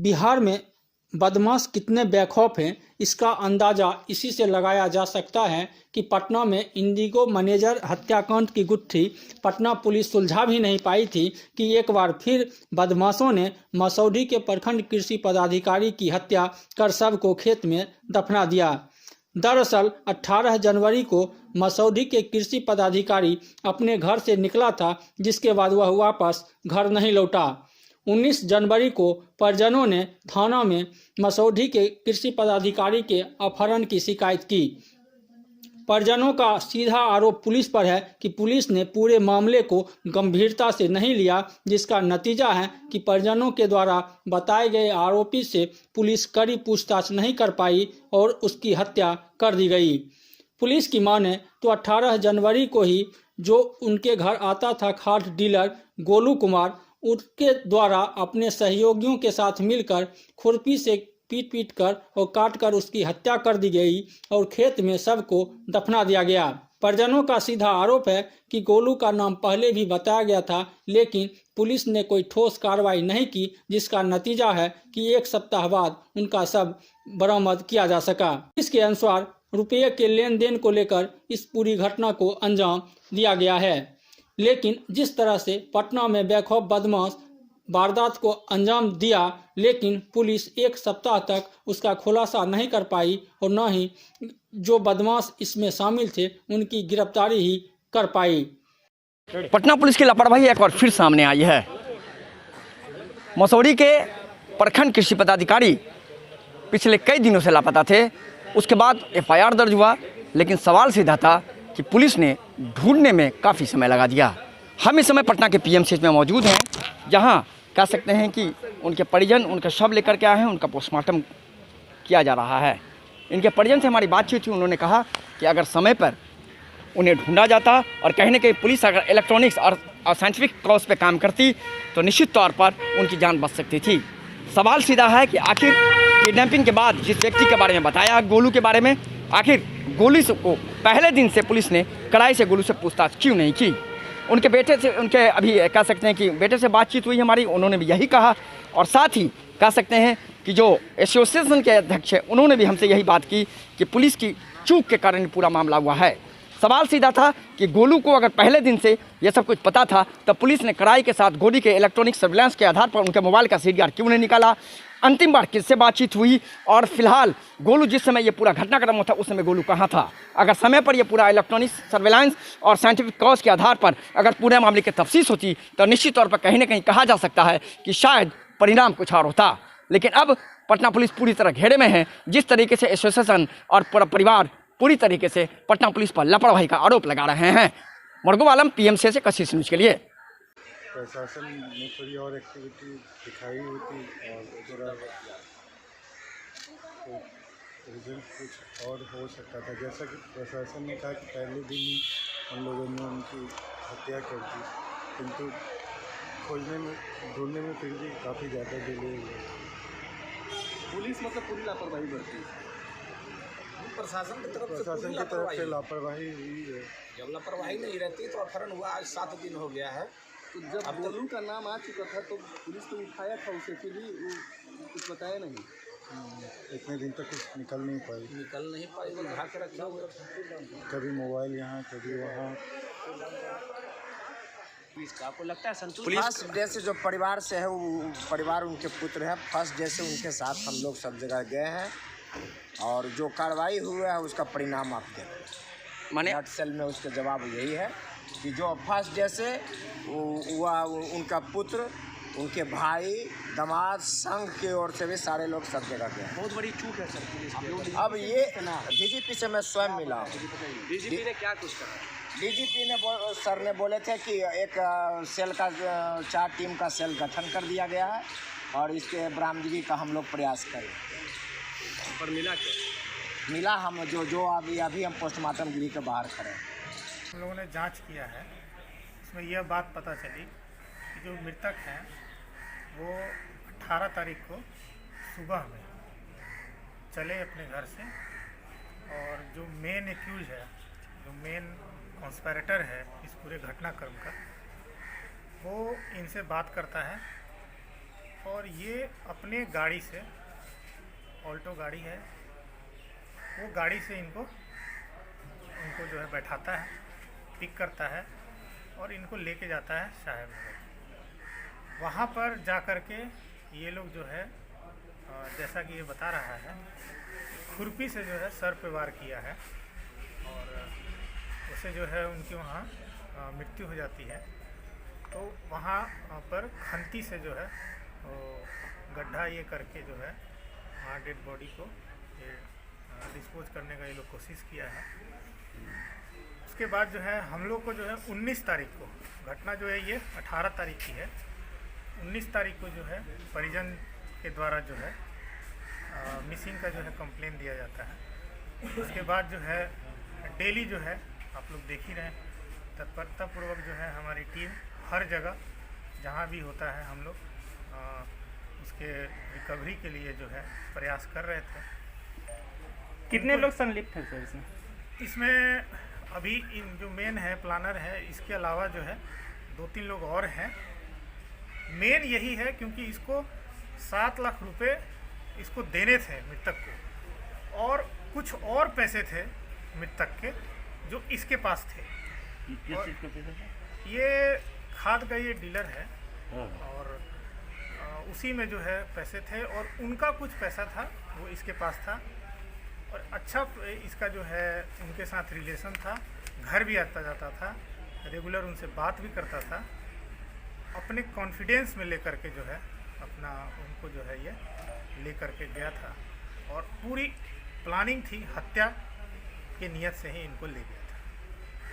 बिहार में बदमाश कितने बेखौफ हैं, इसका अंदाज़ा इसी से लगाया जा सकता है कि पटना में इंडिगो मैनेजर हत्याकांड की गुत्थी पटना पुलिस सुलझा भी नहीं पाई थी कि एक बार फिर बदमाशों ने मसौढी के प्रखंड कृषि पदाधिकारी की हत्या कर शव को खेत में दफना दिया। दरअसल 18 जनवरी को मसौढी के कृषि पदाधिकारी अपने घर से निकला था, जिसके बाद वह वापस घर नहीं लौटा। 19 जनवरी को परिजनों ने थाना में मसौढी के कृषि पदाधिकारी के अपहरण की शिकायत की। परिजनों का सीधा आरोप पुलिस पर है कि पुलिस ने पूरे मामले को गंभीरता से नहीं लिया, जिसका नतीजा है कि परिजनों के द्वारा बताए गए आरोपी से पुलिस कड़ी पूछताछ नहीं कर पाई और उसकी हत्या कर दी गई। पुलिस की माने तो 18 जनवरी को ही जो उनके घर आता था खाद डीलर गोलू कुमार, उसके द्वारा अपने सहयोगियों के साथ मिलकर खुरपी से पीट कर और काट कर उसकी हत्या कर दी गई और खेत में शव को दफना दिया गया। परिजनों का सीधा आरोप है कि गोलू का नाम पहले भी बताया गया था, लेकिन पुलिस ने कोई ठोस कार्रवाई नहीं की, जिसका नतीजा है कि एक सप्ताह बाद उनका शव बरामद किया जा सका। इसके अनुसार रुपये के लेन देन को लेकर इस पूरी घटना को अंजाम दिया गया है, लेकिन जिस तरह से पटना में बेखौफ बदमाश वारदात को अंजाम दिया, लेकिन पुलिस एक सप्ताह तक उसका खुलासा नहीं कर पाई और न ही जो बदमाश इसमें शामिल थे उनकी गिरफ्तारी ही कर पाई। पटना पुलिस की लापरवाही एक बार फिर सामने आई है। मसौढी के प्रखंड कृषि पदाधिकारी पिछले कई दिनों से लापता थे। उसके बाद FIR दर्ज हुआ, लेकिन सवाल सीधा था कि पुलिस ने ढूंढने में काफ़ी समय लगा दिया। हम इस समय पटना के PMCH में मौजूद हैं, जहां कह सकते हैं कि उनके परिजन उनका शव लेकर के आए हैं, उनका पोस्टमार्टम किया जा रहा है। इनके परिजन से हमारी बातचीत हुई, उन्होंने कहा कि अगर समय पर उन्हें ढूंढा जाता और कहीं ना कहीं पुलिस अगर इलेक्ट्रॉनिक्स और साइंटिफिक कॉज पे काम करती तो निश्चित तौर पर उनकी जान बच सकती थी। सवाल सीधा है कि आखिर किडनैपिंग के बाद जिस व्यक्ति के बारे में बताया, गोलू के बारे में, आखिर गोलू को पहले दिन से पुलिस ने कड़ाई से गोलू से पूछताछ क्यों नहीं की। उनके बेटे से, उनके अभी कह सकते हैं कि बेटे से बातचीत हुई हमारी, उन्होंने भी यही कहा और साथ ही कह सकते हैं कि जो एसोसिएशन के अध्यक्ष हैं उन्होंने भी हमसे यही बात की कि पुलिस की चूक के कारण पूरा मामला हुआ है। सवाल सीधा था कि गोलू को अगर पहले दिन से यह सब कुछ पता था तो पुलिस ने कड़ाई के साथ गोली के इलेक्ट्रॉनिक सर्विलांस के आधार पर उनके मोबाइल का CDR क्यों नहीं निकाला, अंतिम बार किससे बातचीत हुई और फिलहाल गोलू जिस समय ये पूरा घटनाक्रम हुआ था उस समय गोलू कहाँ था। अगर समय पर ये पूरा इलेक्ट्रॉनिक सर्विलांस और साइंटिफिक कॉज के आधार पर अगर पूरे मामले की तफ्तीश होती तो निश्चित तौर पर कहीं ना कहीं कहा जा सकता है कि शायद परिणाम कुछ और होता। लेकिन अब पटना पुलिस पूरी तरह घेरे में है। जिस तरीके से एसोसिएशन और पूरा परिवार पूरी तरीके से पटना पुलिस पर लापरवाही का आरोप लगा रहे हैं। मरगूब आलम, PMCH से कशिश न्यूज़ के लिए। प्रशासन ने थोड़ी और एक्टिविटी दिखाई होती और थोड़ा रिजल्ट कुछ और हो सकता था। जैसा कि प्रशासन ने कहा कि पहले दिन ही हम लोगों ने उनकी हत्या कर दी, किंतु खोजने में ढूंढने में फिर भी काफ़ी ज़्यादा डिले हुआ। पुलिस मतलब पूरी लापरवाही बरती है। प्रशासन की तरफ से लापरवाही हुई है। जब लापरवाही नहीं रहती तो अपहरण हुआ आज 7 दिन हो गया है। तो जब गोलू का नाम आ चुका था तो पुलिस तो उठाया था उसे, फिर भी वो कुछ बताया नहीं। इतने दिन तक कुछ निकल नहीं पाई, वो ढा के रखा हुआ। कभी मोबाइल यहाँ कभी वहाँ। आपको लगता है संतुष्ट? फर्स्ट डे से जो परिवार से है वो परिवार उनके पुत्र है। फर्स्ट डे से उनके साथ हम लोग सब जगह गए हैं और जो कार्रवाई हुआ है उसका परिणाम आप देखें। माने सेल में उसका जवाब यही है कि जो फर्स्ट डे से उनका पुत्र, उनके भाई, दामाद, संघ की ओर से भी सारे लोग सब जगह गए। बहुत बड़ी चूक है सर। अब ये DGP से मैं स्वयं मिला हूँ। DGP ने क्या कुछ कहा? DGP ने सर ने बोले थे कि एक सेल का 4 टीम का सेल गठन कर दिया गया है और इसके बरामदगी का हम लोग प्रयास करें। पर मिला क्या? मिला हम जो अभी हम पोस्टमार्टम गिरी के बाहर खड़े हैं। हम लोगों ने जांच किया है, इसमें यह बात पता चली कि जो मृतक हैं वो 18 तारीख को सुबह में चले अपने घर से और जो मेन एक्यूज है, जो मेन कॉन्स्पिरेटर है इस पूरे घटनाक्रम का, वो इनसे बात करता है और ये अपने गाड़ी से, ऑल्टो गाड़ी है, वो गाड़ी से उनको जो है बैठाता है, पिक करता है और इनको लेके जाता है साहेब नगर। वहाँ पर जा कर के ये लोग जो है जैसा कि ये बता रहा है, खुरपी से जो है सर पे वार किया है और उससे जो है उनकी वहाँ मृत्यु हो जाती है। तो वहाँ पर खंती से जो है गड्ढा ये करके जो है वहाँ डेड बॉडी को ये डिस्पोज करने का ये लोग कोशिश किया है। उसके बाद जो है हम लोग को जो है 19 तारीख को, घटना जो है ये 18 तारीख की है, 19 तारीख को जो है परिजन के द्वारा जो है मिसिंग का जो है कंप्लेन दिया जाता है। उसके बाद जो है डेली जो है आप लोग देख ही रहे हैं, तत्परतापूर्वक जो है हमारी टीम हर जगह जहाँ भी होता है हम लोग उसके रिकवरी के लिए जो है प्रयास कर रहे थे। कितने लोग संलिप्त हैं सर इसमें? इसमें अभी इन जो मेन है प्लानर है, इसके अलावा जो है 2-3 लोग और हैं। मेन यही है क्योंकि इसको 7 लाख रुपए इसको देने थे मृतक को और कुछ और पैसे थे मृतक के जो इसके पास थे। ये खाद का ये डीलर है और उसी में जो है पैसे थे और उनका कुछ पैसा था वो इसके पास था और अच्छा इसका जो है उनके साथ रिलेशन था, घर भी आता जाता था, रेगुलर उनसे बात भी करता था। अपने कॉन्फिडेंस में लेकर के जो है अपना उनको जो है ये लेकर के गया था और पूरी प्लानिंग थी, हत्या के नियत से ही इनको ले गया।